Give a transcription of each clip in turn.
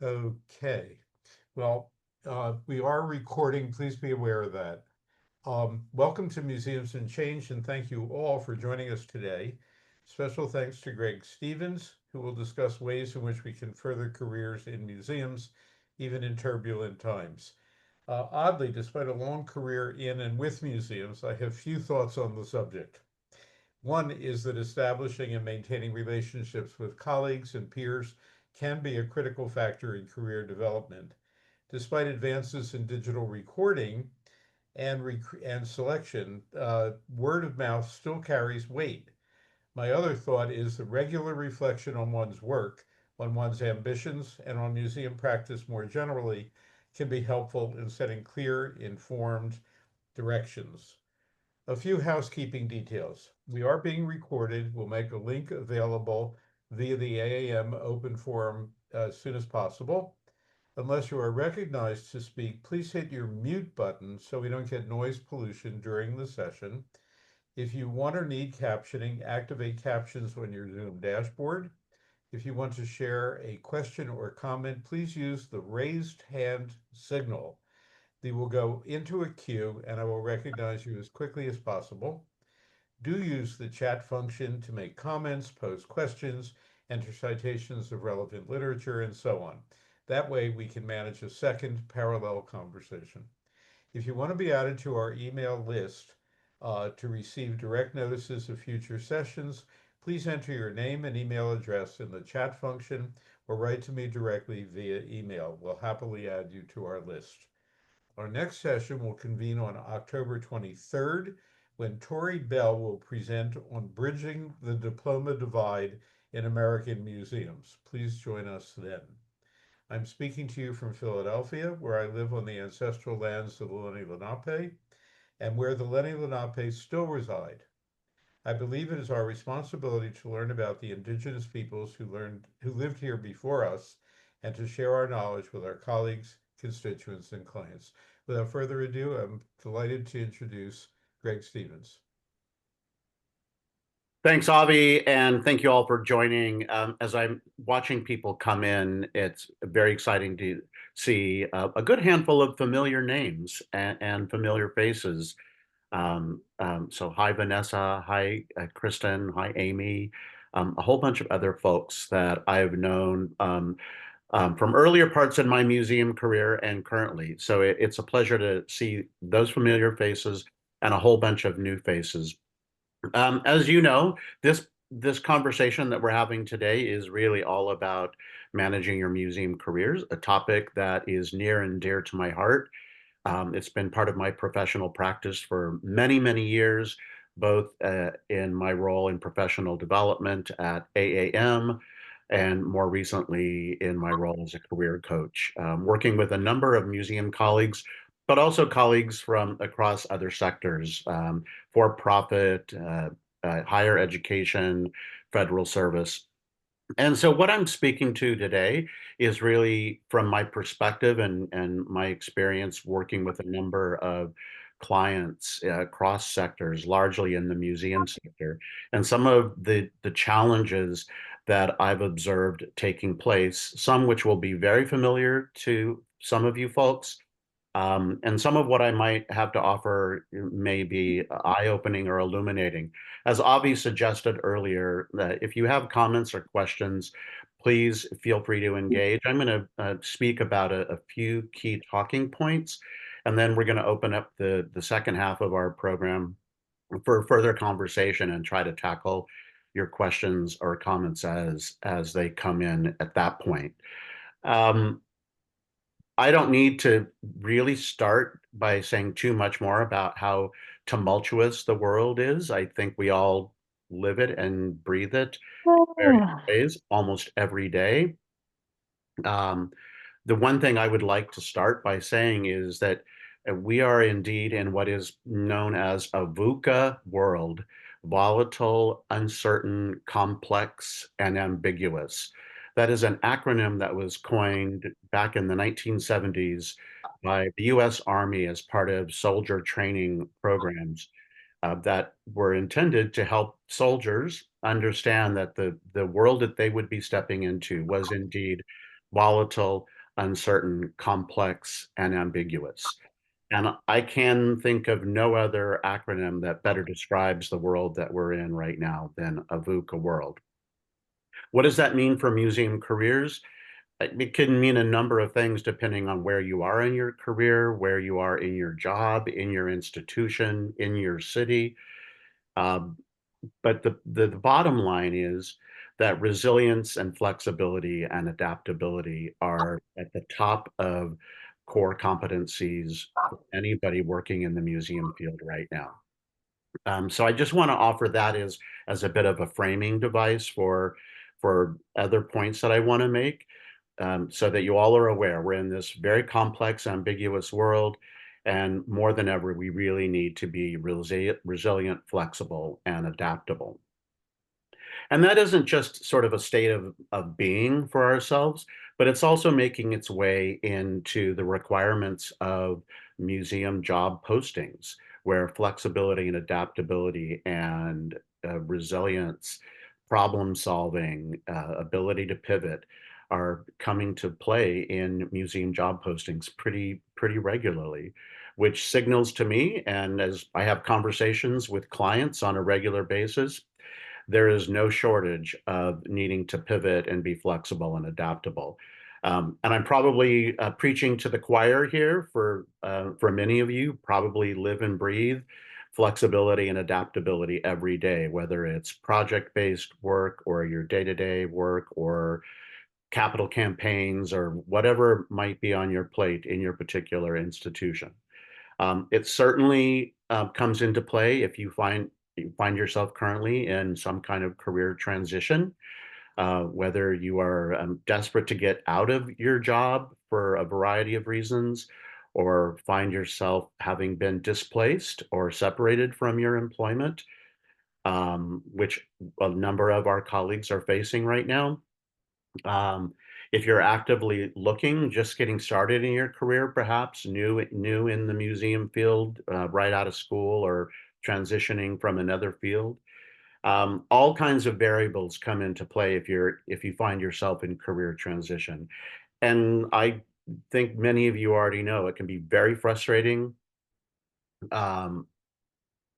Okay. Well, we are recording. Please be aware of that. Welcome to Museums and Change, and thank you all for joining us today. Special thanks to Greg Stevens, who will discuss ways in which we can further careers in museums, even in turbulent times. Oddly, despite a long career in and with museums, I have few thoughts on the subject. One is that establishing and maintaining relationships with colleagues and peers can be a critical factor in career development. Despite advances in digital recording and selection, word of mouth still carries weight. My other thought is the regular reflection on one's work, on one's ambitions, and on museum practice more generally can be helpful in setting clear, informed directions. A few housekeeping details. We are being recorded. We'll make a link available via the AAM open forum as soon as possible. Unless you are recognized to speak, please hit your mute button so we don't get noise pollution during the session. If you want or need captioning, activate captions on your Zoom dashboard. If you want to share a question or comment, please use the raised hand signal. They will go into a queue and I will recognize you as quickly as possible. Do use the chat function to make comments, pose questions, enter citations of relevant literature, and so on. That way we can manage a second parallel conversation. If you want to be added to our email list to receive direct notices of future sessions, please enter your name and email address in the chat function or write to me directly via email. We'll happily add you to our list. Our next session will convene on October 23rd, when Tori Bell will present on bridging the diploma divide in American museums. Please join us then. I'm speaking to you from Philadelphia, where I live on the ancestral lands of the Lenni Lenape and where the Lenni Lenape still reside. I believe it is our responsibility to learn about the indigenous peoples who lived here before us and to share our knowledge with our colleagues, constituents, and clients. Without further ado, I'm delighted to introduce Greg Stevens. Thanks, Avi, and thank you all for joining. As I'm watching people come in, it's very exciting to see a good handful of familiar names and familiar faces. So hi, Vanessa. Hi, Kristen. Hi, Amy. A whole bunch of other folks that I've known from earlier parts in my museum career and currently. So it's a pleasure to see those familiar faces and a whole bunch of new faces. As you know, this conversation that we're having today is really all about managing your museum careers, a topic that is near and dear to my heart. It's been part of my professional practice for many, many years, both in my role in professional development at AAM and more recently in my role as a career coach, working with a number of museum colleagues, but also colleagues from across other sectors, for profit, higher education, federal service. And so, what I'm speaking to today is really from my perspective and my experience working with a number of clients across sectors, largely in the museum sector, and some of the challenges that I've observed taking place, some which will be very familiar to some of you folks, and some of what I might have to offer may be eye-opening or illuminating. As Avi suggested earlier, if you have comments or questions, please feel free to engage. I'm going to speak about a few key talking points, and then we're going to open up the second half of our program for further conversation and try to tackle your questions or comments as they come in at that point. Um, I don't need to really start by saying too much more about how tumultuous the world is. I think we all live it and breathe it in various ways almost every day. Um, the one thing I would like to start by saying is that we are indeed in what is known as a VUCA world, volatile, uncertain, complex, and ambiguous. That is an acronym that was coined back in the 1970s by the US Army as part of soldier training programs that were intended to help soldiers understand that the world that they would be stepping into was indeed volatile, uncertain, complex, and ambiguous. And I can think of no other acronym that better describes the world that we're in right now than a VUCA world. What does that mean for museum careers? It can mean a number of things depending on where you are in your career, where you are in your job, in your institution, in your city. Um, but the bottom line is that resilience and flexibility and adaptability are at the top of core competencies for anybody working in the museum field right now. So I just want to offer that as a bit of a framing device for other points that I want to make, so that you all are aware we're in this very complex, ambiguous world, and more than ever, we really need to be resilient, flexible, and adaptable. And that isn't just sort of a state of being for ourselves, but it's also making its way into the requirements of museum job postings, where flexibility and adaptability and resilience, problem solving, ability to pivot are coming to play in museum job postings pretty regularly, which signals to me, and as I have conversations with clients on a regular basis, there is no shortage of needing to pivot and be flexible and adaptable. And I'm probably preaching to the choir here for many of you, probably live and breathe flexibility and adaptability every day, whether it's project-based work or your day-to-day work or capital campaigns or whatever might be on your plate in your particular institution. It certainly comes into play if you find yourself currently in some kind of career transition, whether you are desperate to get out of your job for a variety of reasons, or find yourself having been displaced or separated from your employment, which a number of our colleagues are facing right now. Um, if you're actively looking, just getting started in your career, perhaps new in the museum field, right out of school or transitioning from another field, all kinds of variables come into play if you find yourself in career transition. And I think many of you already know it can be very frustrating. Um,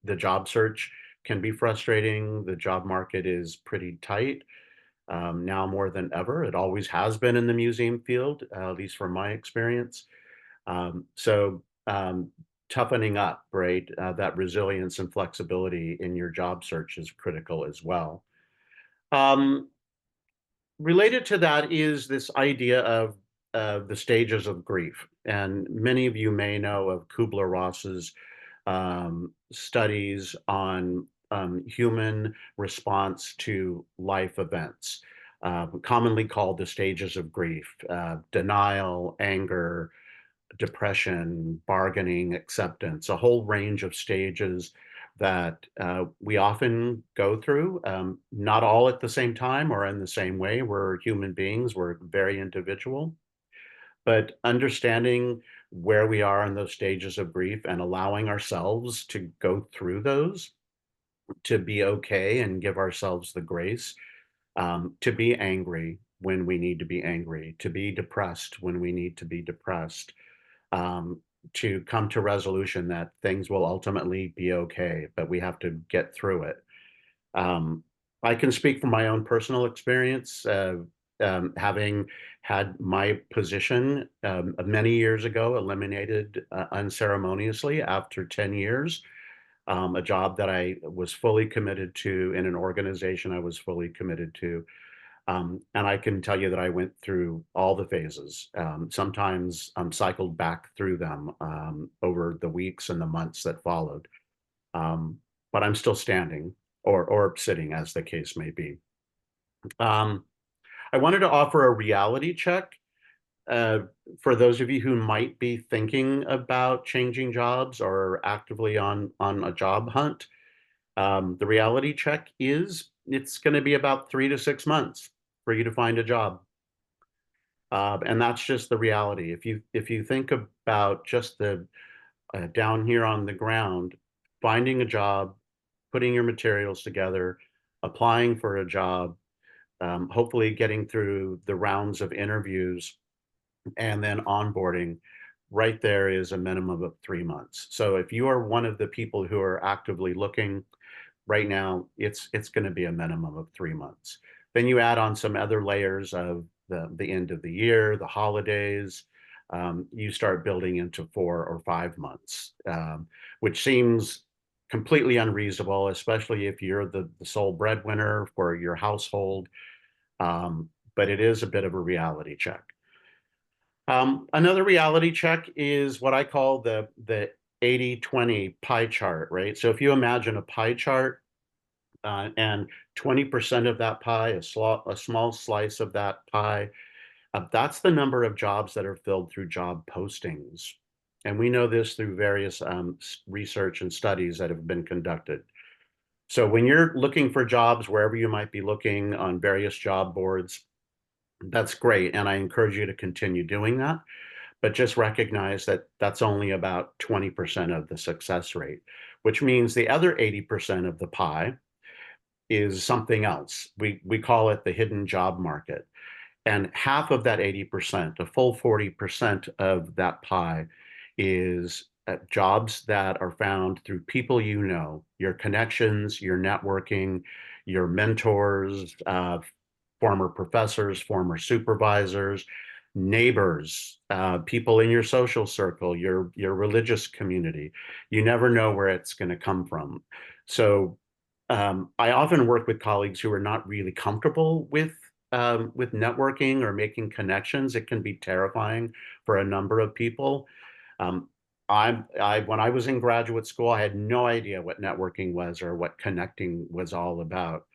the job search can be frustrating. The job market is pretty tight. Now more than ever. It always has been in the museum field, at least from my experience. So toughening up, right? That resilience and flexibility in your job search is critical as well. Um, Related to that is this idea of the stages of grief. And many of you may know of Kubler-Ross's studies on human response to life events, commonly called the stages of grief: denial, anger, depression, bargaining, acceptance, a whole range of stages that we often go through, not all at the same time or in the same way. We're human beings, we're very individual, but understanding where we are in those stages of grief and allowing ourselves to go through those, to be okay and give ourselves the grace, to be angry when we need to be angry, to be depressed when we need to be depressed, um, to come to resolution that things will ultimately be okay, but we have to get through it. Um, I can speak from my own personal experience, having had my position many years ago eliminated unceremoniously after 10 years, a job that I was fully committed to in an organization I was fully committed to. And I can tell you that I went through all the phases, sometimes cycled back through them over the weeks and the months that followed. Um, but I'm still standing or sitting, as the case may be. Um, I wanted to offer a reality check uh, for those of you who might be thinking about changing jobs or actively on a job hunt. The reality check is it's going to be about 3 to 6 months for you to find a job. And that's just the reality. If you think about just the down here on the ground, finding a job, putting your materials together, applying for a job, hopefully getting through the rounds of interviews and then onboarding, right there is a minimum of 3 months. So if you are one of the people who are actively looking right now, it's going to be a minimum of 3 months. Then you add on some other layers of the end of the year, the holidays. You start building into 4 or 5 months, which seems completely unreasonable, especially if you're the sole breadwinner for your household. But it is a bit of a reality check. Another reality check is what I call the 80-20 pie chart, right? So if you imagine a pie chart, and 20% of that pie, a small slice of that pie, that's the number of jobs that are filled through job postings. And we know this through various research and studies that have been conducted. So when you're looking for jobs, wherever you might be looking on various job boards, that's great. And I encourage you to continue doing that. But just recognize that that's only about 20% of the success rate, which means the other 80% of the pie is something else. We call it the hidden job market. And half of that 80%, a full 40% of that pie, is jobs that are found through people you know, your connections, your networking, your mentors, former professors, former supervisors, neighbors, people in your social circle, your religious community. You never know where it's going to come from. So I often work with colleagues who are not really comfortable with networking or making connections. It can be terrifying for a number of people. Um, when I was in graduate school, I had no idea what networking was or what connecting was all about.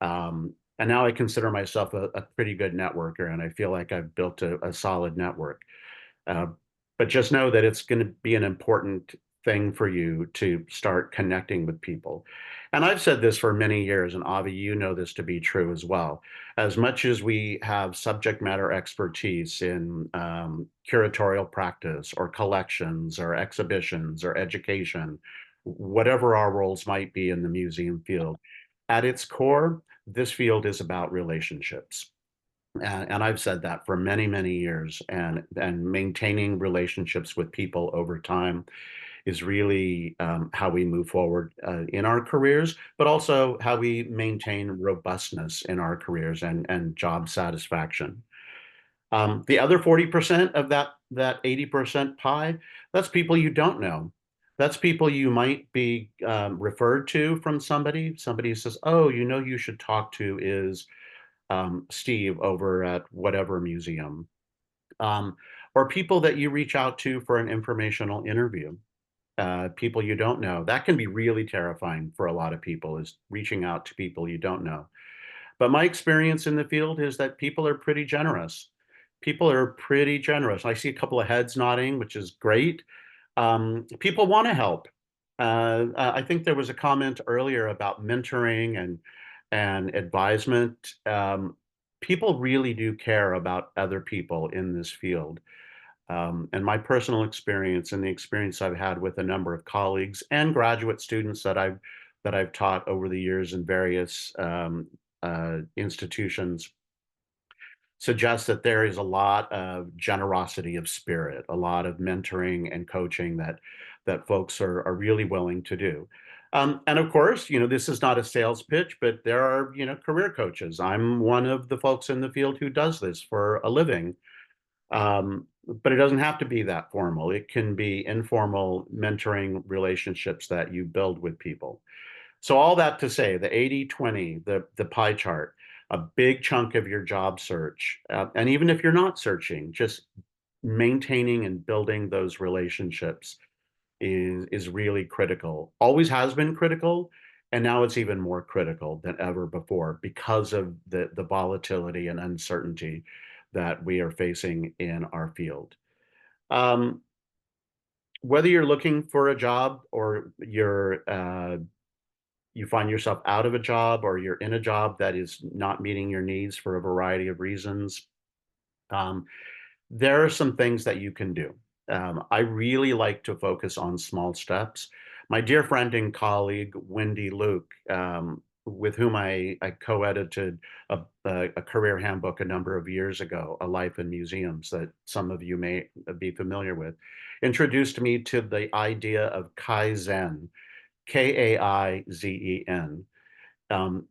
And now I consider myself a pretty good networker, and I feel like I've built a solid network. Uh, but just know that it's going to be an important thing for you to start connecting with people. And I've said this for many years, and Avi, you know this to be true as well. As much as we have subject matter expertise in curatorial practice or collections or exhibitions or education, whatever our roles might be in the museum field, at its core, this field is about relationships. And I've said that for many, many years, and maintaining relationships with people over time is really how we move forward in our careers, but also how we maintain robustness in our careers and job satisfaction. The other 40% of that 80% pie, that's people you don't know. That's people you might be referred to from somebody. Somebody says, "Oh, you know, you should talk to is Steve over at whatever museum," um, or people that you reach out to for an informational interview, people you don't know. That can be really terrifying for a lot of people, is reaching out to people you don't know. But my experience in the field is that people are pretty generous. People are pretty generous. I see a couple of heads nodding, which is great. People want to help. I think there was a comment earlier about mentoring and advisement. People really do care about other people in this field. And my personal experience and the experience I've had with a number of colleagues and graduate students that I've taught over the years in various institutions suggests that there is a lot of generosity of spirit, a lot of mentoring and coaching that folks are really willing to do. And of course, you know, this is not a sales pitch, but there are, you know, career coaches. I'm one of the folks in the field who does this for a living. But it doesn't have to be that formal. It can be informal mentoring relationships that you build with people. So all that to say, the 80-20, the pie chart, a big chunk of your job search, and even if you're not searching, just maintaining and building those relationships is really critical. Always has been critical, and now it's even more critical than ever before because of the volatility and uncertainty that we are facing in our field. Um, Whether you're looking for a job or you find yourself out of a job or you're in a job that is not meeting your needs for a variety of reasons, um, there are some things that you can do. I really like to focus on small steps. My dear friend and colleague, Wendy Luke, with whom I co-edited a career handbook a number of years ago, A Life in Museums, that some of you may be familiar with, introduced me to the idea of Kaizen, Kaizen. Um,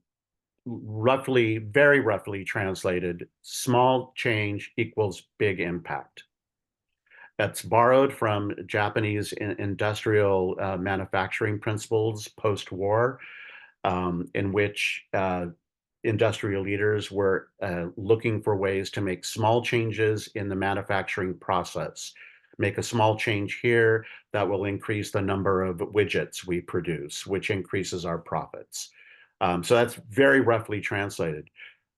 very roughly translated, small change equals big impact. That's borrowed from Japanese industrial manufacturing principles post-war, in which industrial leaders were looking for ways to make small changes in the manufacturing process. Make a small change here that will increase the number of widgets we produce, which increases our profits. So that's very roughly translated.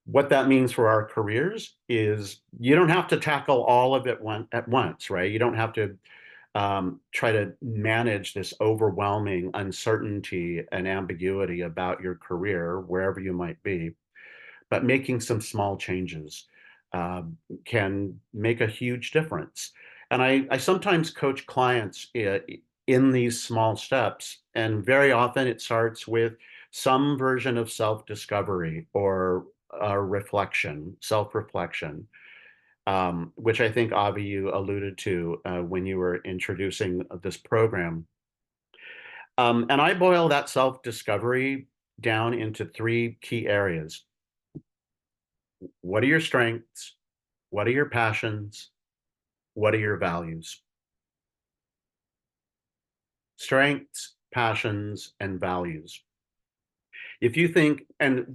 What that means for our careers is you don't have to tackle all of it at once, right? You don't have to try to manage this overwhelming uncertainty and ambiguity about your career, wherever you might be. But making some small changes can make a huge difference. And I sometimes coach clients in these small steps, and very often it starts with some version of self-discovery or reflection, self-reflection, which I think, Avi, you alluded to when you were introducing this program. And I boil that self-discovery down into three key areas. What are your strengths? What are your passions? What are your values? Strengths, passions, and values. If you think, and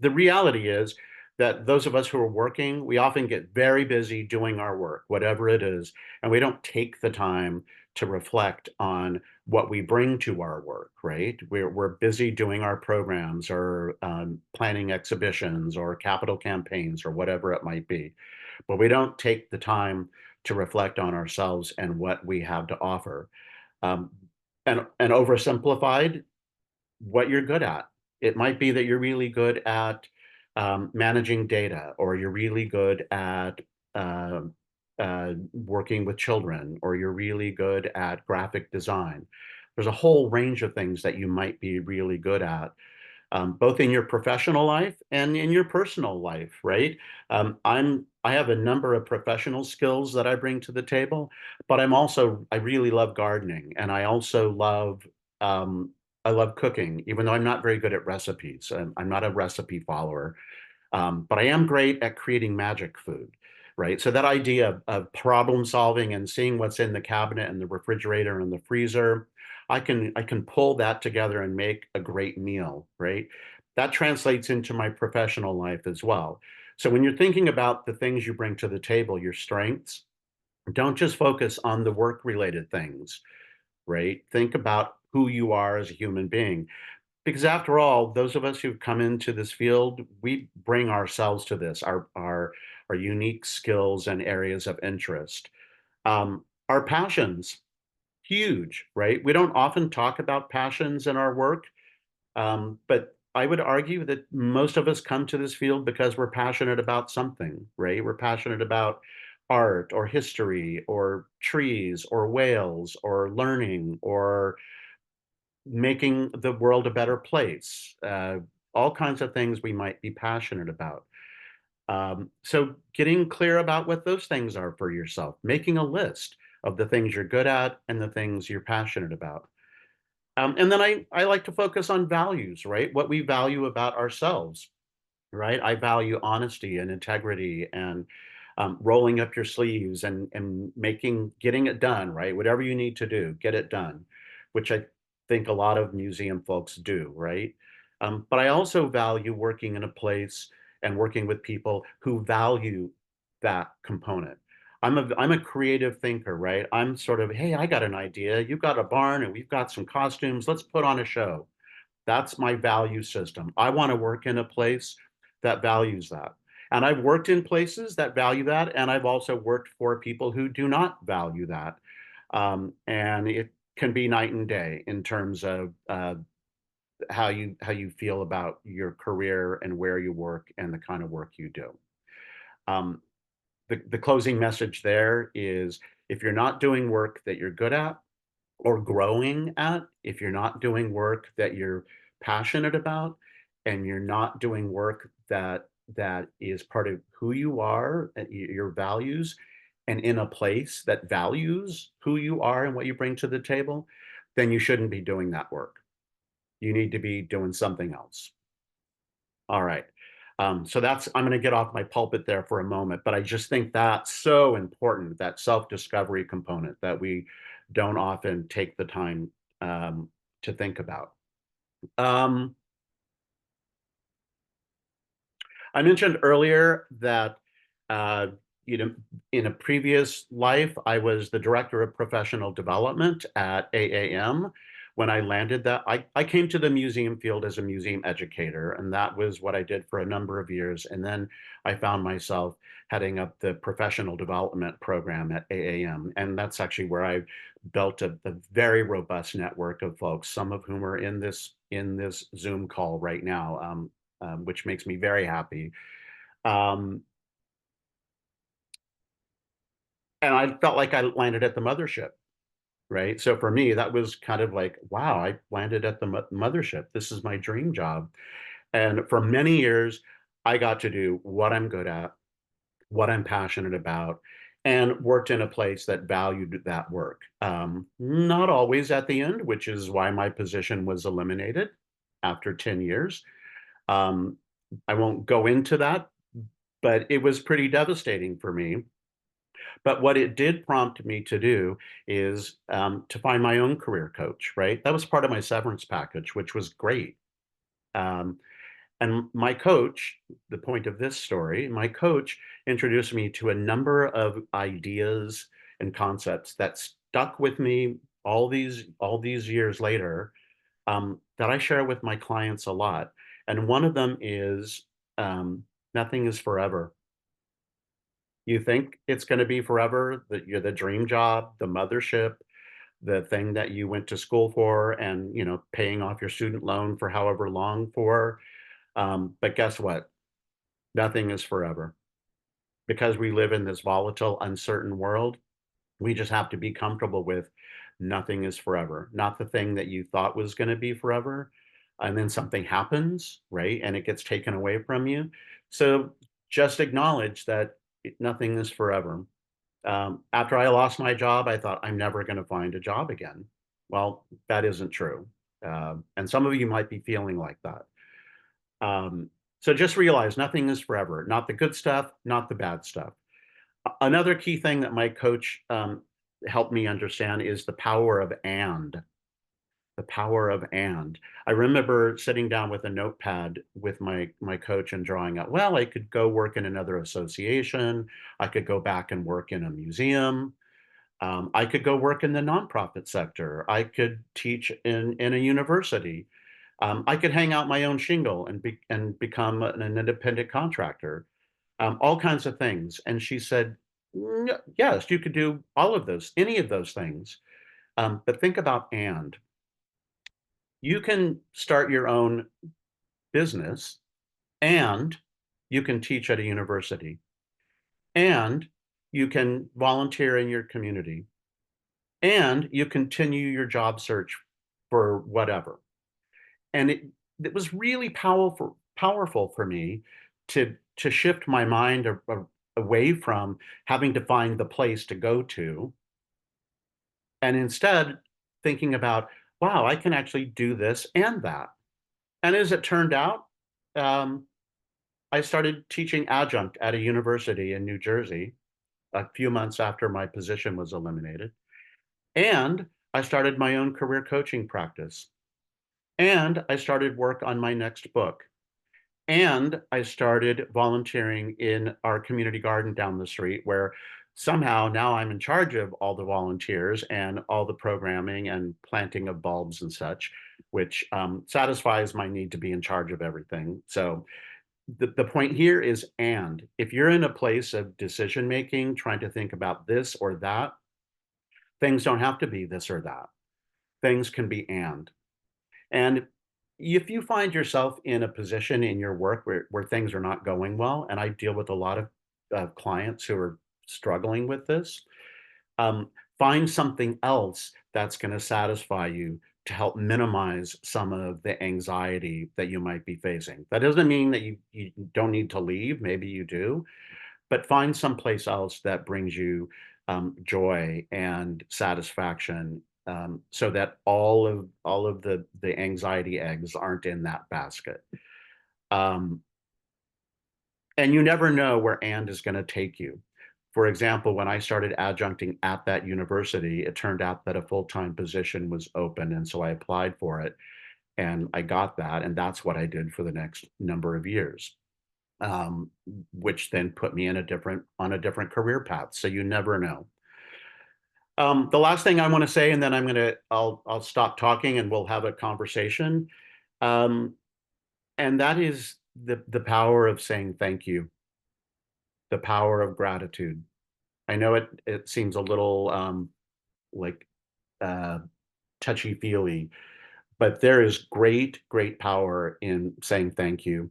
the reality is that those of us who are working, we often get very busy doing our work, whatever it is, and we don't take the time to reflect on what we bring to our work, right? We're busy doing our programs or planning exhibitions or capital campaigns or whatever it might be, but we don't take the time to reflect on ourselves and what we have to offer. Um, and oversimplified, what you're good at. It might be that you're really good at managing data, or you're really good at uh, working with children, or you're really good at graphic design. There's a whole range of things that you might be really good at, both in your professional life and in your personal life, right? I have a number of professional skills that I bring to the table, but I really love gardening, and um, I love cooking, even though I'm not very good at recipes. I'm not a recipe follower, but I am great at creating magic food, right? So that idea of problem solving and seeing what's in the cabinet and the refrigerator and the freezer, I can pull that together and make a great meal, right? That translates into my professional life as well. So when you're thinking about the things you bring to the table, your strengths, don't just focus on the work related things, right? Think about who you are as a human being. Because after all, those of us who've come into this field, we bring ourselves to this, our unique skills and areas of interest. Our passions, huge, right? We don't often talk about passions in our work, but I would argue that most of us come to this field because we're passionate about something, right? We're passionate about art or history or trees or whales or learning or making the world a better place, all kinds of things we might be passionate about. So getting clear about what those things are for yourself, making a list of the things you're good at and the things you're passionate about. And then I like to focus on values, right? What we value about ourselves, right? I value honesty and integrity and rolling up your sleeves and getting it done, right? Whatever you need to do, get it done, which I think a lot of museum folks do, right? But I also value working in a place and working with people who value that component. I'm a creative thinker, right? I'm sort of, hey, I got an idea. You've got a barn and we've got some costumes. Let's put on a show. That's my value system. I want to work in a place that values that. And I've worked in places that value that, and I've also worked for people who do not value that. And it can be night and day in terms of how you feel about your career and where you work and the kind of work you do. Um, the closing message there is, if you're not doing work that you're good at or growing at, if you're not doing work that you're passionate about, and you're not doing work that is part of who you are, your values, and in a place that values who you are and what you bring to the table, then you shouldn't be doing that work. You need to be doing something else. All right. So I'm going to get off my pulpit there for a moment, but I just think that's so important, that self-discovery component that we don't often take the time to think about. Um, I mentioned earlier that, uh, you know, in a previous life, I was the director of professional development at AAM. When I landed that, I came to the museum field as a museum educator, and that was what I did for a number of years. And then I found myself heading up the professional development program at AAM. And that's actually where I built a very robust network of folks, some of whom are in this Zoom call right now. Which makes me very happy. Um, and I felt like I landed at the mothership, right? So for me, that was kind of like, wow, I landed at the mothership. This is my dream job. And for many years, I got to do what I'm good at, what I'm passionate about, and worked in a place that valued that work. Not always at the end, which is why my position was eliminated after 10 years. Um, I won't go into that, but it was pretty devastating for me. But what it did prompt me to do is to find my own career coach, right? That was part of my severance package, which was great. Um, and my coach, the point of this story, my coach introduced me to a number of ideas and concepts that stuck with me all these years later, that I share with my clients a lot. And one of them is nothing is forever. You think it's going to be forever, that you're the dream job, the mothership, the thing that you went to school for and, paying off your student loan for however long for. But guess what? Nothing is forever. Because we live in this volatile, uncertain world, we just have to be comfortable with nothing is forever, not the thing that you thought was going to be forever. And then something happens, right? And it gets taken away from you. So just acknowledge that nothing is forever. After I lost my job, I thought I'm never going to find a job again. Well, that isn't true. And some of you might be feeling like that. So just realize nothing is forever, not the good stuff, not the bad stuff. Another key thing that my coach helped me understand is the power of and. The power of and. I remember sitting down with a notepad with my coach and drawing out, well, I could go work in another association. I could go back and work in a museum. I could go work in the nonprofit sector. I could teach in a university. I could hang out my own shingle and become an independent contractor. All kinds of things. And she said, yes, you could do all of those, any of those things. But think about and. You can start your own business and you can teach at a university and you can volunteer in your community and you continue your job search for whatever. And it was really powerful for me to shift my mind away from having to find the place to go to and instead thinking about, wow, I can actually do this and that. And as it turned out, um, I started teaching adjunct at a university in New Jersey a few months after my position was eliminated. And I started my own career coaching practice. And I started work on my next book. And I started volunteering in our community garden down the street, where somehow now I'm in charge of all the volunteers and all the programming and planting of bulbs and such, which satisfies my need to be in charge of everything. So the point here is, and if you're in a place of decision making, trying to think about this or that, things don't have to be this or that. Things can be and. And if you find yourself in a position in your work where things are not going well, and I deal with a lot of clients who are struggling with this, um, find something else that's going to satisfy you to help minimize some of the anxiety that you might be facing. That doesn't mean that you don't need to leave, maybe you do, but find someplace else that brings you joy and satisfaction, so that all of the anxiety eggs aren't in that basket. Um, and you never know where and is going to take you. For example, when I started adjuncting at that university, it turned out that a full-time position was open, and so I applied for it, and I got that, and that's what I did for the next number of years, um, which then put me in a different career path. So you never know. The last thing I want to say, and then I'll stop talking and we'll have a conversation. Um, and that is the power of saying thank you, the power of gratitude. I know it seems a little like uh, touchy feely, but there is great power in saying thank you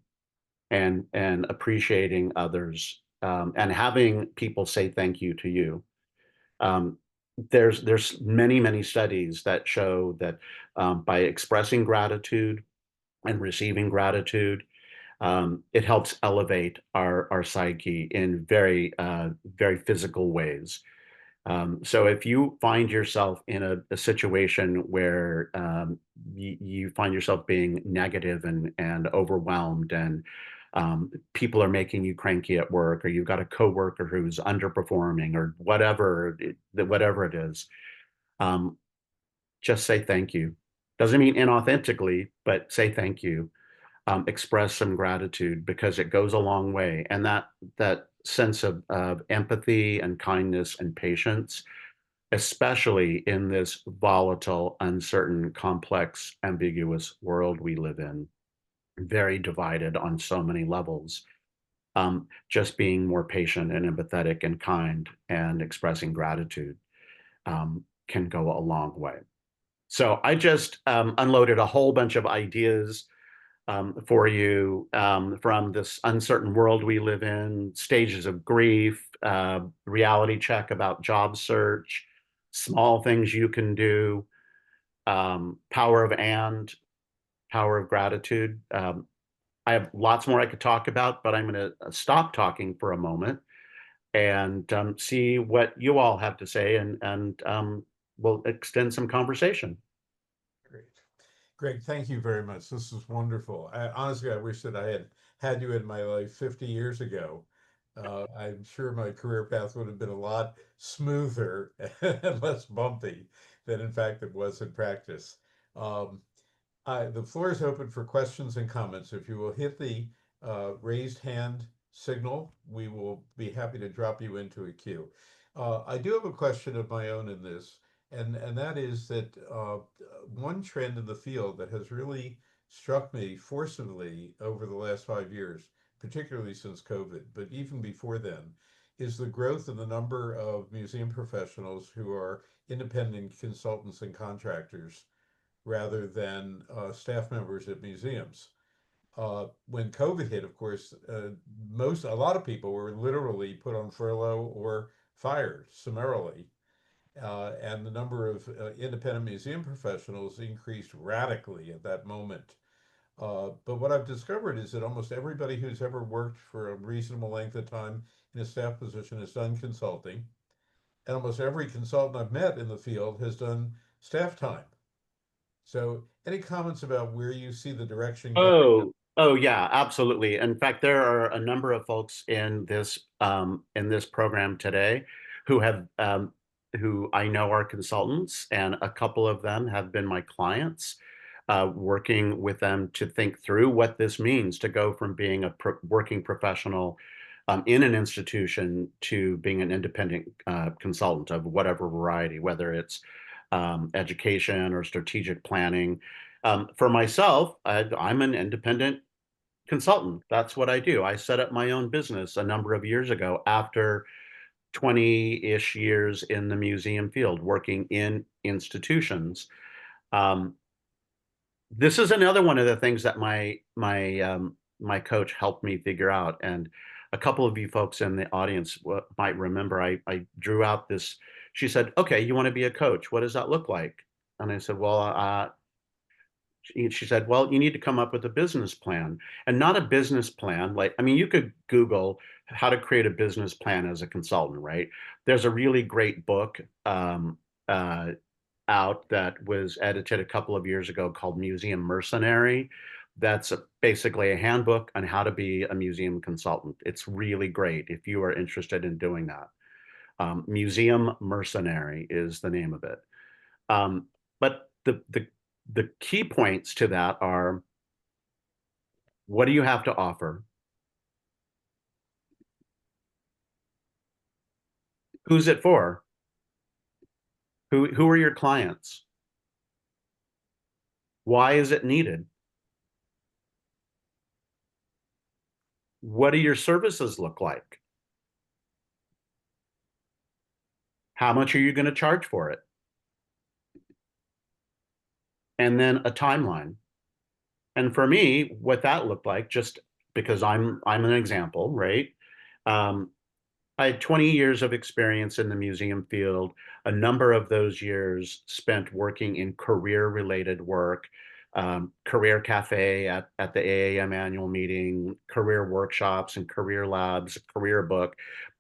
and appreciating others, and having people say thank you to you. Um, there's many studies that show that by expressing gratitude and receiving gratitude, it helps elevate our psyche in very physical ways. So if you find yourself in a situation where you find yourself being negative and overwhelmed, and people are making you cranky at work, or you've got a coworker who's underperforming, or whatever it is, um, just say thank you. Doesn't mean inauthentically, but say thank you. Express some gratitude, because it goes a long way, and that sense of empathy and kindness and patience, especially in this volatile, uncertain, complex, ambiguous world we live in, very divided on so many levels. Just being more patient and empathetic and kind and expressing gratitude can go a long way. So I just unloaded a whole bunch of ideas for you, from this uncertain world we live in, stages of grief, reality check about job search, small things you can do, power of and, power of gratitude. I have lots more I could talk about, but I'm going to stop talking for a moment and see what you all have to say, and we'll extend some conversation. Great. Greg, thank you very much. This is wonderful. Honestly, I wish that I had had you in my life 50 years ago. I'm sure my career path would have been a lot smoother and less bumpy than, in fact, it was in practice. Um, the floor is open for questions and comments. If you will hit the raised hand signal, we will be happy to drop you into a queue. I do have a question of my own in this, and that is that one trend in the field that has really struck me forcibly over the last 5 years, particularly since COVID, but even before then, is the growth in the number of museum professionals who are independent consultants and contractors rather than staff members at museums. When COVID hit, of course, a lot of people were literally put on furlough or fired summarily, and the number of independent museum professionals increased radically at that moment. But what I've discovered is that almost everybody who's ever worked for a reasonable length of time in a staff position has done consulting, and almost every consultant I've met in the field has done staff time. So, any comments about where you see the direction going? Oh yeah, absolutely. In fact, there are a number of folks in this program today who have who I know are consultants, and a couple of them have been my clients, working with them to think through what this means to go from being a working professional in an institution to being an independent consultant of whatever variety, whether it's education or strategic planning. For myself, I'm an independent consultant. That's what I do. I set up my own business a number of years ago after 20-ish years in the museum field, working in institutions. Um, this is another one of the things that my coach helped me figure out. And a couple of you folks in the audience might remember I drew out this. She said, "Okay, you want to be a coach? What does that look like?" And I said, "Well, She said, well, you need to come up with a business plan, and not a business plan. Like, I mean, you could Google how to create a business plan as a consultant, right? There's a really great book uh, out that was edited a couple of years ago called Museum Mercenary. That's basically a handbook on how to be a museum consultant. It's really great if you are interested in doing that. Museum Mercenary is the name of it. But the key points to that are, what do you have to offer? Who's it for? Who are your clients? Why is it needed? What do your services look like? How much are you going to charge for it? And then a timeline. And for me, what that looked like, just because I'm an example, right? I had 20 years of experience in the museum field. A number of those years spent working in career-related work, career cafe at the AAM annual meeting, career workshops and career labs, career book.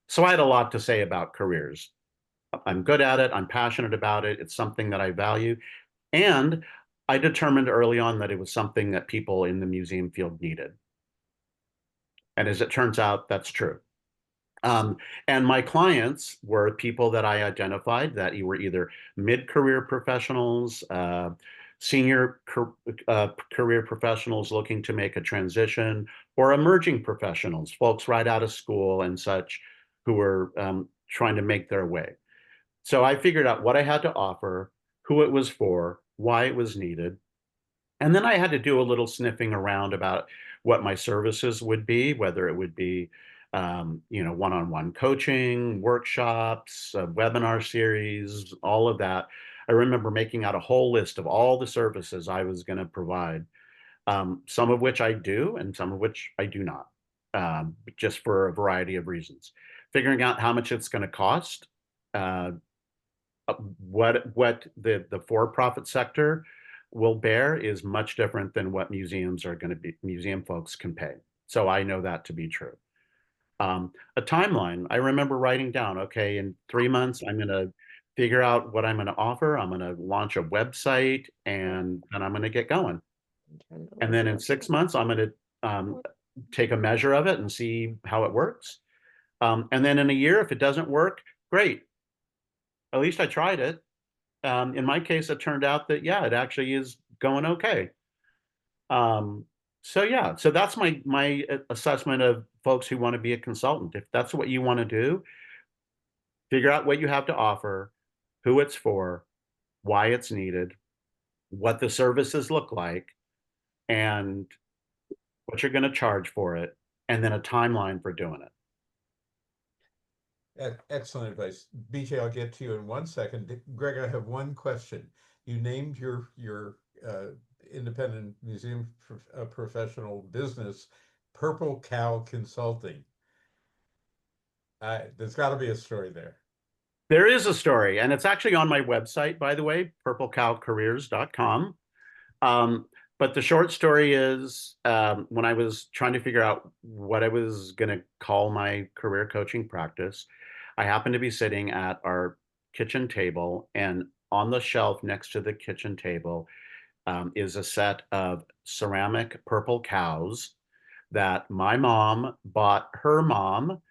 So I had a lot to say about careers. I'm good at it. I'm passionate about it. It's something that I value. And I determined early on that it was something that people in the museum field needed. And as it turns out, that's true. And my clients were people that I identified that were either mid-career professionals, senior career professionals looking to make a transition, or emerging professionals, folks right out of school and such, who were trying to make their way. So I figured out what I had to offer, who it was for, why it was needed. And then I had to do a little sniffing around about what my services would be, whether it would be, one-on-one coaching, workshops, webinar series, all of that. I remember making out a whole list of all the services I was going to provide, some of which I do and some of which I do not, just for a variety of reasons. Figuring out how much it's going to cost, uh, what the for-profit sector will bear is much different than what museums are going to be, museum folks can pay. So I know that to be true. A timeline, I remember writing down, okay, in 3 months, I'm going to figure out what I'm going to offer. I'm going to launch a website and I'm going to get going. And then in 6 months, I'm going to take a measure of it and see how it works. And then in a year, if it doesn't work, great. At least I tried it. In my case, it turned out that, yeah, it actually is going okay. So yeah, so that's my assessment of folks who want to be a consultant. If that's what you want to do, figure out what you have to offer, who it's for, why it's needed, what the services look like, and what you're going to charge for it, and then a timeline for doing it. Excellent advice. BJ, I'll get to you in 1 second. Greg, I have one question. You named your independent museum professional business Purple Cow Consulting. There's got to be a story there. There is a story, and it's actually on my website, by the way, purplecowcareers.com. But the short story is, when I was trying to figure out what I was going to call my career coaching practice, I happened to be sitting at our kitchen table, and on the shelf next to the kitchen table is a set of ceramic purple cows that my mom bought her mom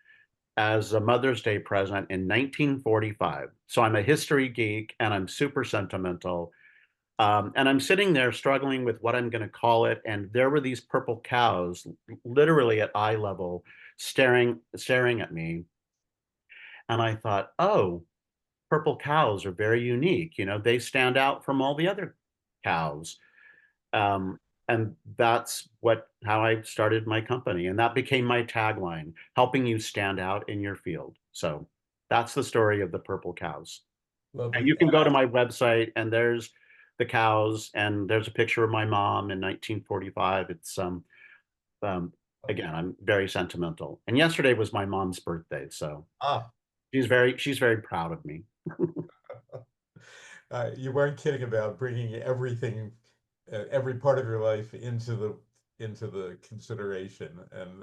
as a Mother's Day present in 1945. So I'm a history geek and I'm super sentimental. And I'm sitting there struggling with what I'm going to call it. And there were these purple cows, literally at eye level, staring at me. And I thought, oh, purple cows are very unique. You know, they stand out from all the other cows. Um, and that's how I started my company. And that became my tagline, helping you stand out in your field. So that's the story of the purple cows. And Lovely. you can go to my website and there's the cows and there's a picture of my mom in 1945. It's um, again, I'm very sentimental. And yesterday was my mom's birthday, so Ah, she's very proud of me. you weren't kidding about bringing everything every part of your life into the consideration, and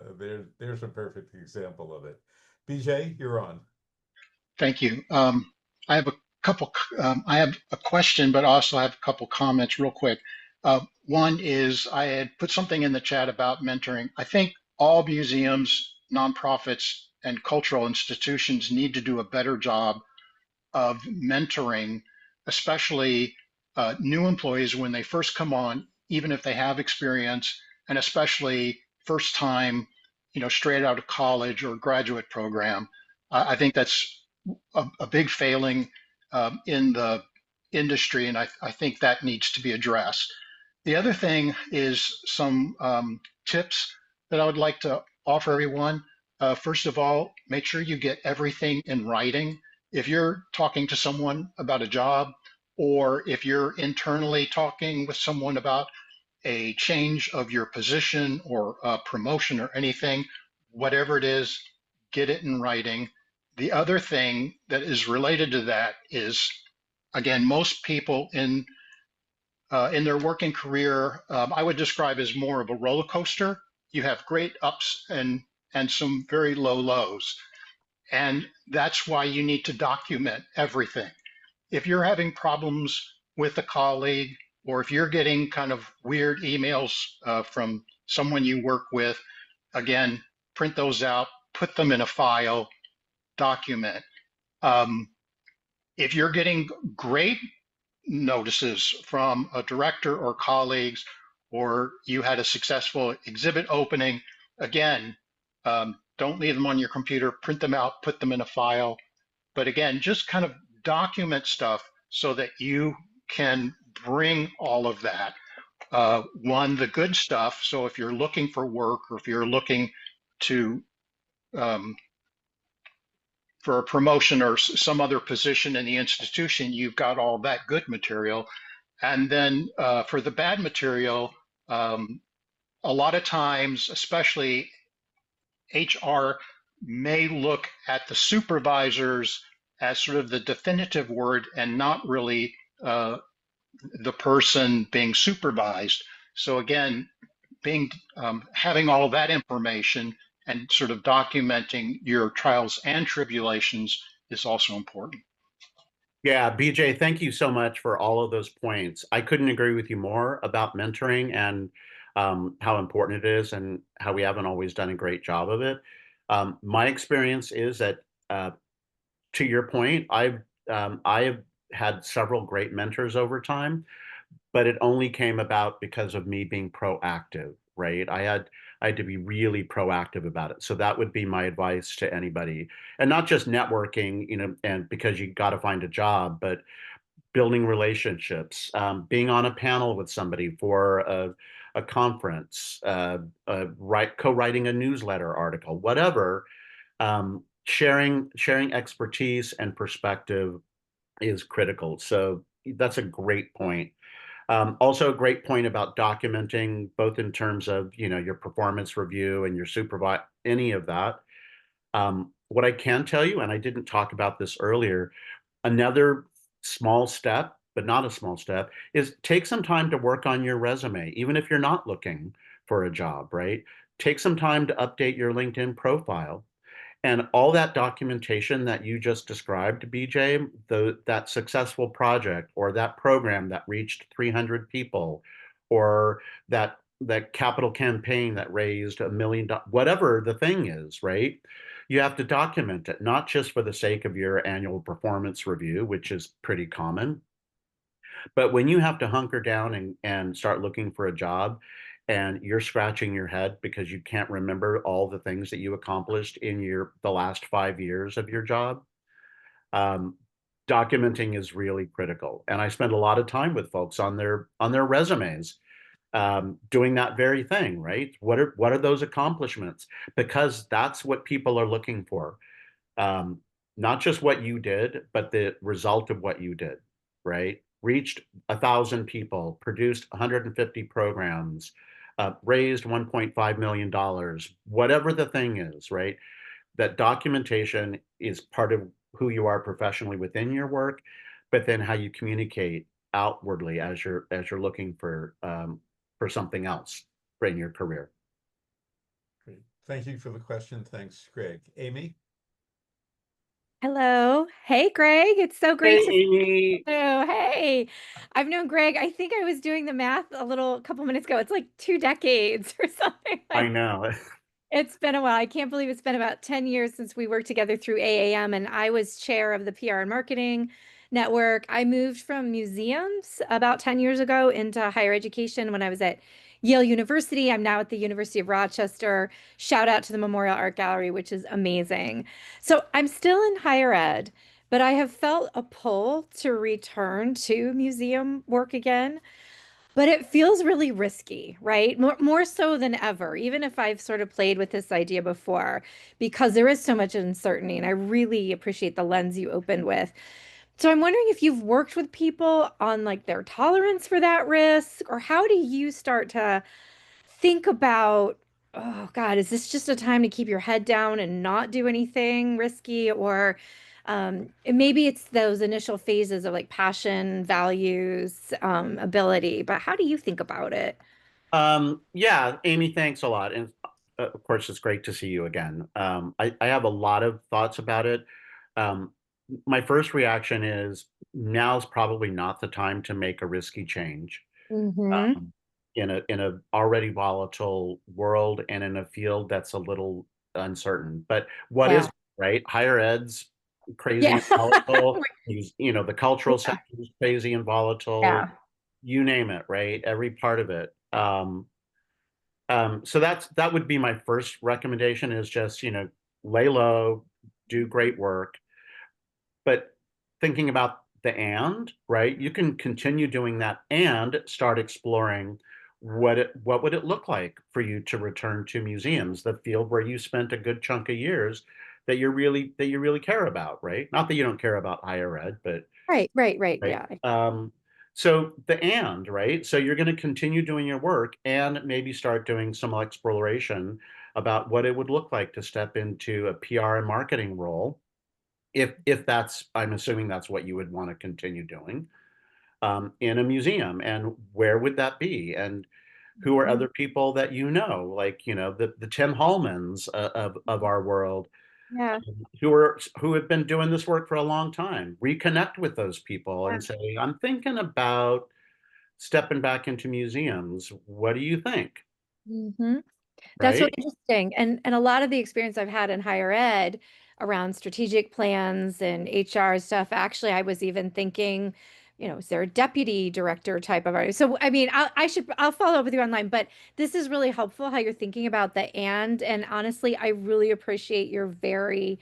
there's a perfect example of it. BJ, you're on. Thank you. I have a I have a question, but also I have a couple comments real quick. One is I had put something in the chat about mentoring. I think all museums, nonprofits, and cultural institutions need to do a better job of mentoring, especially new employees when they first come on, even if they have experience, and especially first time, straight out of college or graduate program. I think that's a big failing in the industry, and I think that needs to be addressed. The other thing is some tips that I would like to offer everyone. First of all, make sure you get everything in writing. If you're talking to someone about a job, or if you're internally talking with someone about a change of your position or a promotion or anything, whatever it is, get it in writing. The other thing that is related to that is, again, most people in their working career, I would describe as more of a roller coaster. You have great ups and some very low lows, and that's why you need to document everything. If you're having problems with a colleague, or if you're getting kind of weird emails from someone you work with, again, print those out, put them in a file, document. Um, if you're getting great notices from a director or colleagues, or you had a successful exhibit opening, again, don't leave them on your computer, print them out, put them in a file. But again, just kind of document stuff so that you can bring all of that. One, the good stuff. So if you're looking for work, or if you're looking to um, for a promotion or some other position in the institution, you've got all that good material. And then for the bad material, um, a lot of times, especially HR, may look at the supervisors as sort of the definitive word and not really the person being supervised. So again, being having all that information and sort of documenting your trials and tribulations is also important. Yeah, BJ, thank you so much for all of those points. I couldn't agree with you more about mentoring and how important it is and how we haven't always done a great job of it. My experience is that, to your point, I have had several great mentors over time, but it only came about because of me being proactive, right? I had to be really proactive about it. So that would be my advice to anybody. And not just networking, and because you got to find a job, but building relationships, being on a panel with somebody for a conference, co-writing a newsletter article, whatever. Sharing expertise and perspective is critical. So that's a great point. Also, a great point about documenting, both in terms of your performance review and your supervise, any of that. What I can tell you, and I didn't talk about this earlier, another small step, but not a small step, is take some time to work on your resume, even if you're not looking for a job, right? Take some time to update your LinkedIn profile. And all that documentation that you just described, BJ, that successful project or that program that reached 300 people, or that capital campaign that raised $1 million, whatever the thing is, right? You have to document it, not just for the sake of your annual performance review, which is pretty common, but when you have to hunker down and start looking for a job, and you're scratching your head because you can't remember all the things that you accomplished in the last 5 years of your job, um, documenting is really critical. And I spend a lot of time with folks on their resumes, doing that very thing, right? What are those accomplishments? Because that's what people are looking for. Um, Not just what you did, but the result of what you did, right? Reached 1,000 people, produced 150 programs, raised $1.5 million, whatever the thing is, right? That documentation is part of who you are professionally within your work, but then how you communicate outwardly as you're looking for something else in your career. Great. Thank you for the question. Thanks, Greg. Amy? Hello. Hey, Greg. It's so Hey, great to see Amy. you. Hey, I've known Greg. I think I was doing the math a couple minutes ago. It's like 2 decades or something I like know. it's been a while. I can't believe it's been about 10 years since we worked together through AAM, and I was chair of the PR and marketing network. I moved from museums about 10 years ago into higher education when I was at Yale University. I'm now at the University of Rochester. Shout out to the Memorial Art Gallery, which is amazing. So I'm still in higher ed, but I have felt a pull to return to museum work again. But it feels really risky, right? More so than ever, even if I've sort of played with this idea before, because there is so much uncertainty. And I really appreciate the lens you opened with. So I'm wondering if you've worked with people on like their tolerance for that risk, or how do you start to think about, oh God, is this just a time to keep your head down and not do anything risky? Or maybe it's those initial phases of like passion, values, ability, but how do you think about it? Yeah, Amy, thanks a lot. And of course, it's great to see you again. I have a lot of thoughts about it. Um, my first reaction is now's probably not the time to make a risky change Mm-hmm. um, in a already volatile world and in a field that's a little uncertain. But what Yeah. is right? Higher ed's crazy Yeah. and volatile. The cultural Yeah. sector is crazy and volatile. Yeah. You name it, right? Every part of it. So that would be my first recommendation is just, lay low, do great work. But thinking about right? You can continue doing that and start exploring what would it look like for you to return to museums, the field where you spent a good chunk of years that you really care about, right? Not that you don't care about higher ed, but Right, right, right. right? Yeah. So right? So you're going to continue doing your work and maybe start doing some exploration about what it would look like to step into a PR and marketing role. If that's, I'm assuming that's what you would want to continue doing in a museum, and where would that be? And who are Mhm. other people that like the Tim Hallmans of our world Yeah. who have been doing this work for a long time. Reconnect with those people Yeah. and say, I'm thinking about stepping back into museums. What do you think? Hmm. That's really Right? interesting. And a lot of the experience I've had in higher ed around strategic plans and HR stuff, actually, I was even thinking, is there a deputy director type of art? So, I mean, I'll follow up with you online, but this is really helpful how you're thinking about the and honestly, I really appreciate your very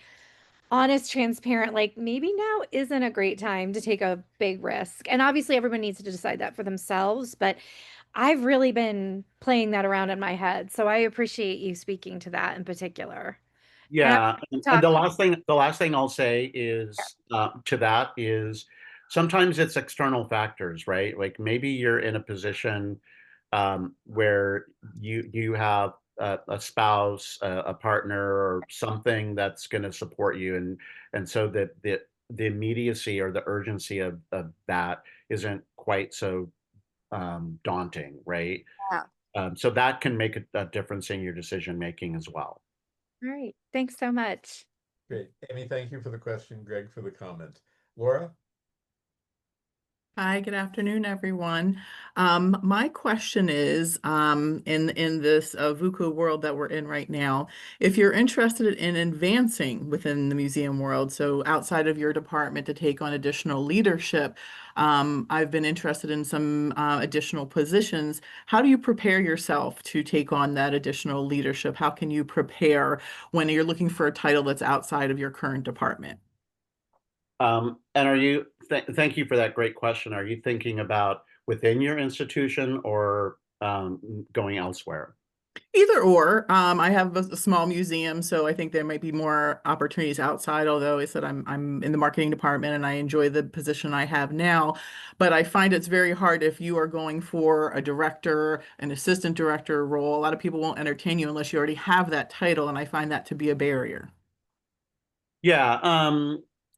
honest, transparent, like maybe now isn't a great time to take a big risk. And obviously everyone needs to decide that for themselves, but I've really been playing that around in my head. So I appreciate you speaking to that in particular. And I Yeah. And talk, the last thing I'll say is to that is sometimes it's external factors, right? Like maybe you're in a position where you have a spouse, a partner, or something that's going to support you, and so that the immediacy or the urgency of that isn't quite so daunting, right? yeah. So that can make a difference in your decision making as well. All right. Thanks so much. Great. Amy, thank you for the question. Greg for the comment. Laura? Hi, good afternoon, everyone. My question is, in this VUCA world that we're in right now, if you're interested in advancing within the museum world, so outside of your department to take on additional leadership, I've been interested in some additional positions. How do you prepare yourself to take on that additional leadership? How can you prepare when you're looking for a title that's outside of your current department? And thank you for that great question. Are you thinking about within your institution or going elsewhere? Either or. I have a small museum, so I think there might be more opportunities outside, although I said I'm in the marketing department and I enjoy the position I have now. But I find it's very hard if you are going for a director, an assistant director role. A lot of people won't entertain you unless you already have that title, and I find that to be a barrier. Yeah.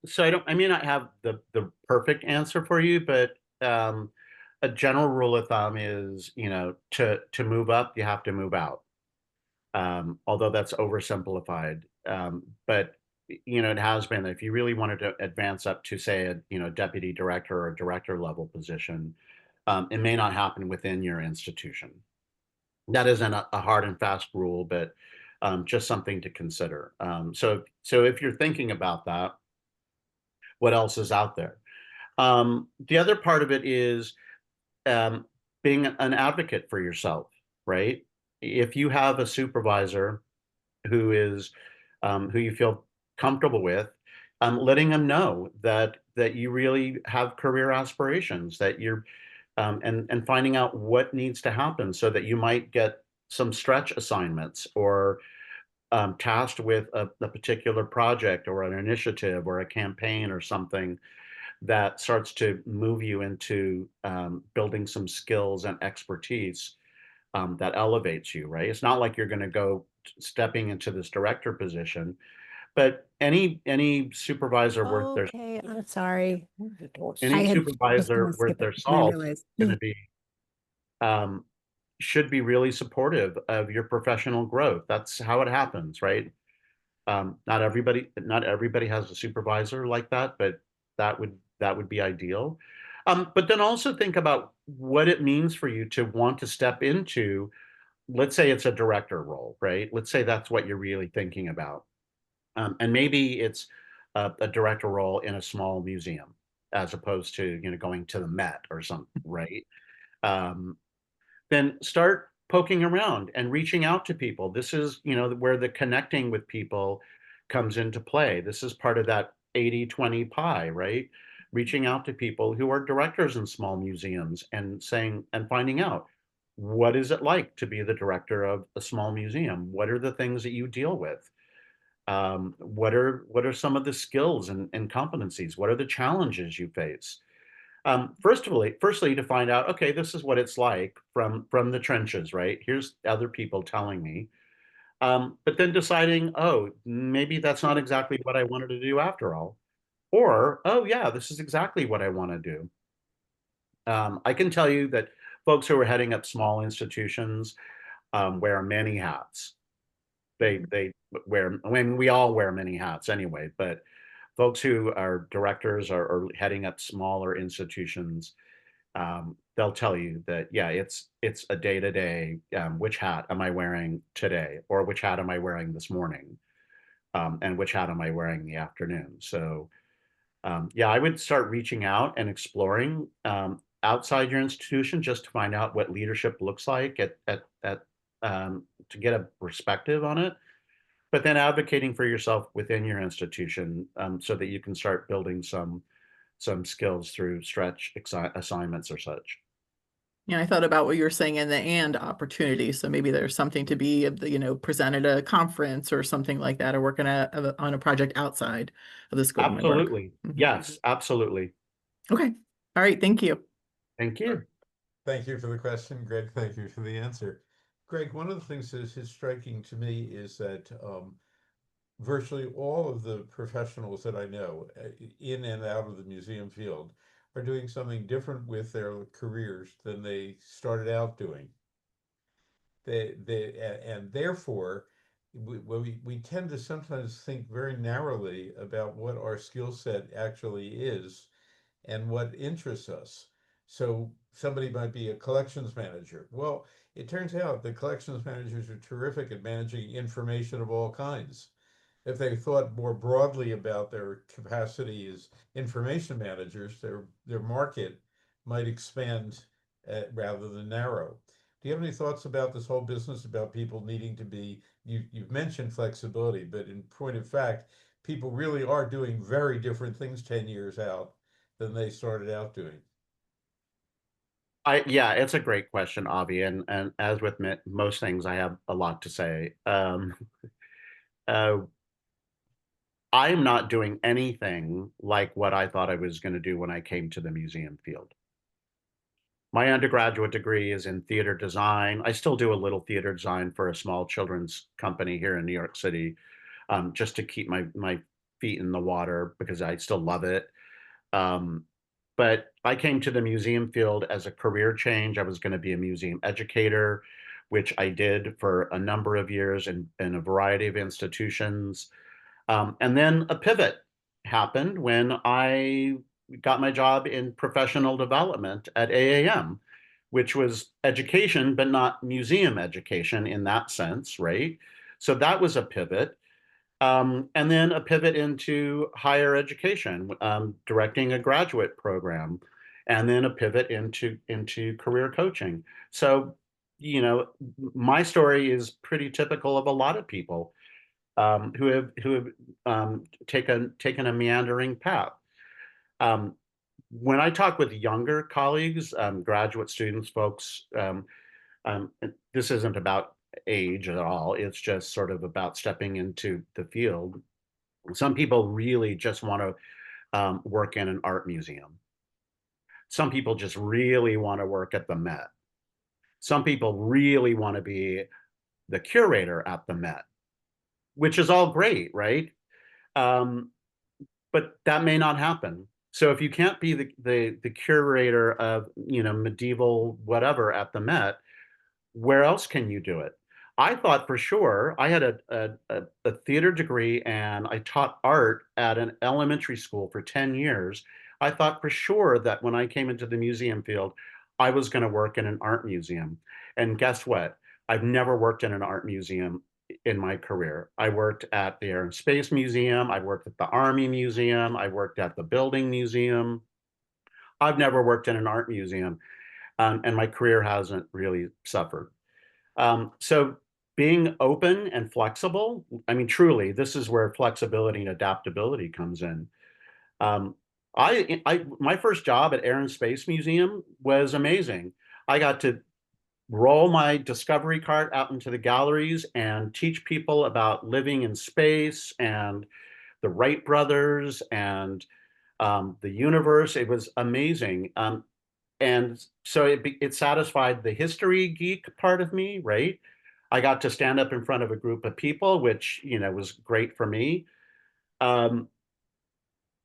So I may not have the perfect answer for you, but a general rule of thumb is, to move up, you have to move out. Although that's oversimplified. But it has been, if you really wanted to advance up to, say, a deputy director or director level position, it may not happen within your institution. That isn't a hard and fast rule, but just something to consider. So if you're thinking about that, what else is out there? The other part of it is being an advocate for yourself, right? If you have a supervisor who is who you feel comfortable with, letting them know that you really have career aspirations, that you're and finding out what needs to happen so that you might get some stretch assignments or tasked with a particular project or an initiative or a campaign or something that starts to move you into building some skills and expertise that elevates you, right? It's not like you're going to go stepping into this director position, but any supervisor worth their Okay, I'm sorry. any I had was supervisor gonna worth skip their it, and I salt is realized. going to be um, should be really supportive of your professional growth. That's how it happens, right? Not everybody has a supervisor like that, but that would be ideal. But then also think about what it means for you to want to step into, let's say it's a director role, right? Let's say that's what you're really thinking about. And maybe it's a director role in a small museum as opposed to, going to the Met or something, right? Um, then start poking around and reaching out to people. This is, where the connecting with people comes into play. This is part of that 80-20 pie, right? Reaching out to people who are directors in small museums and saying and finding out, what is it like to be the director of a small museum? What are the things that you deal with? What are some of the skills and competencies? What are the challenges you face? Firstly, to find out, okay, this is what it's like from the trenches, right? Here's other people telling me. But then deciding, oh, maybe that's not exactly what I wanted to do after all. Or, oh yeah, this is exactly what I want to do. I can tell you that folks who are heading up small institutions wear many hats. They wear, I mean, we all wear many hats anyway, but folks who are directors or heading up smaller institutions, they'll tell you that, yeah, it's a day to day. Which hat am I wearing today, or which hat am I wearing this morning, and which hat am I wearing in the afternoon? So, yeah, I would start reaching out and exploring outside your institution just to find out what leadership looks like to get a perspective on it, but then advocating for yourself within your institution so that you can start building some skills through stretch assignments or such. Yeah, I thought about what you were saying in the and opportunity. So maybe there's something to be, present at a conference or something like that, or working on a project outside of the scope of my work. Absolutely. Mhm. Yes, absolutely. Okay. All right. Thank you. Thank you. Thank you for the question, Greg. Thank you for the answer. Greg, one of the things that is striking to me is that virtually all of the professionals that I know in and out of the museum field are doing something different with their careers than they started out doing. And therefore, we tend to sometimes think very narrowly about what our skill set actually is and what interests us. So somebody might be a collections manager. Well, it turns out the collections managers are terrific at managing information of all kinds. If they thought more broadly about their capacity as information managers, their market might expand rather than narrow. Do you have any thoughts about this whole business about people needing to be, you've mentioned flexibility, but in point of fact, people really are doing very different things 10 years out than they started out doing? Yeah, it's a great question, Avi, and as with most things, I have a lot to say. Uh, I'm not doing anything like what I thought I was going to do when I came to the museum field. My undergraduate degree is in theater design. I still do a little theater design for a small children's company here in New York City, just to keep my feet in the water because I still love it. Um, but I came to the museum field as a career change. I was going to be a museum educator, which I did for a number of years in a variety of institutions. And then a pivot happened when I got my job in professional development at AAM, which was education, but not museum education in that sense, right? So that was a pivot. And then a pivot into higher education, directing a graduate program, and then a pivot into career coaching. So, you know, my story is pretty typical of a lot of people who have taken a meandering path. Um, when I talk with younger colleagues, graduate students, folks, this isn't about age at all. It's just sort of about stepping into the field. Some people really just want to work in an art museum. Some people just really want to work at the Met. Some people really want to be the curator at the Met, which is all great, right? Um, but that may not happen. So if you can't be the curator of, you know, medieval whatever at the Met, where else can you do it? I thought for sure I had a theater degree and I taught art at an elementary school for 10 years. I thought for sure that when I came into the museum field, I was going to work in an art museum. And guess what? I've never worked in an art museum in my career. I worked at the Air and Space Museum. I worked at the Army Museum. I worked at the Building Museum. I've never worked in an art museum, and my career hasn't really suffered. So being open and flexible, I mean, truly, this is where flexibility and adaptability comes in. Um, my first job at Air and Space Museum was amazing. I got to roll my discovery cart out into the galleries and teach people about living in space and the Wright brothers and the universe. It was amazing. And so it satisfied the history geek part of me, right? I got to stand up in front of a group of people, which, you know, was great for me. Um,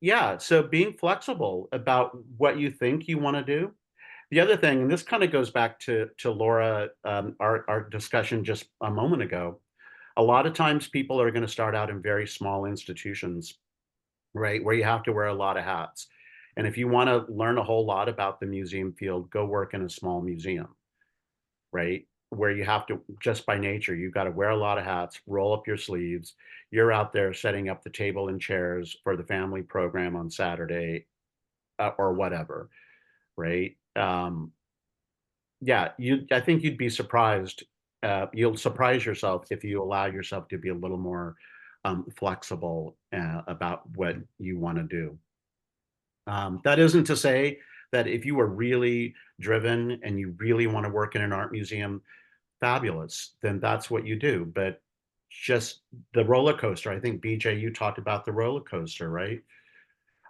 yeah, so being flexible about what you think you want to do. The other thing, and this kind of goes back to Laura, our discussion just a moment ago. A lot of times people are going to start out in very small institutions, right, where you have to wear a lot of hats. And if you want to learn a whole lot about the museum field, go work in a small museum, right? Where you have to, just by nature, you've got to wear a lot of hats, roll up your sleeves. You're out there setting up the table and chairs for the family program on Saturday, or whatever, right? Yeah, I think you'd be surprised. You'll surprise yourself if you allow yourself to be a little more flexible about what you want to do. That isn't to say that if you are really driven and you really want to work in an art museum, fabulous, then that's what you do. But just the roller coaster, I think, BJ, you talked about the roller coaster, right?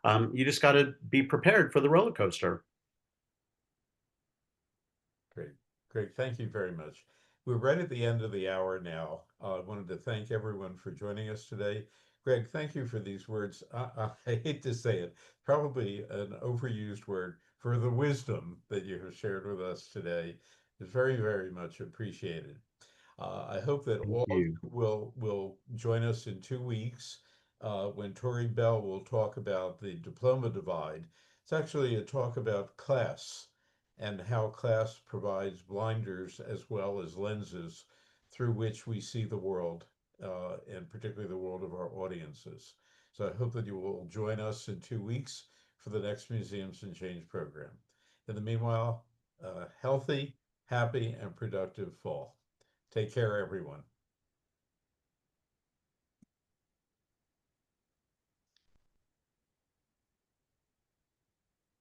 You just got to be prepared for the roller coaster. Great, great. Thank you very much. We're right at the end of the hour now. I wanted to thank everyone for joining us today. Greg, thank you for these words. I hate to say it, probably an overused word, for the wisdom that you have shared with us today is very, very much appreciated. I hope that Thank all of you. you will join us in 2 weeks when Tori Bell will talk about the diploma divide. It's actually a talk about class and how class provides blinders as well as lenses through which we see the world, and particularly the world of our audiences. So I hope that you will join us in 2 weeks for the next Museums and Change program. In the meanwhile, healthy, happy, and productive fall. Take care, everyone.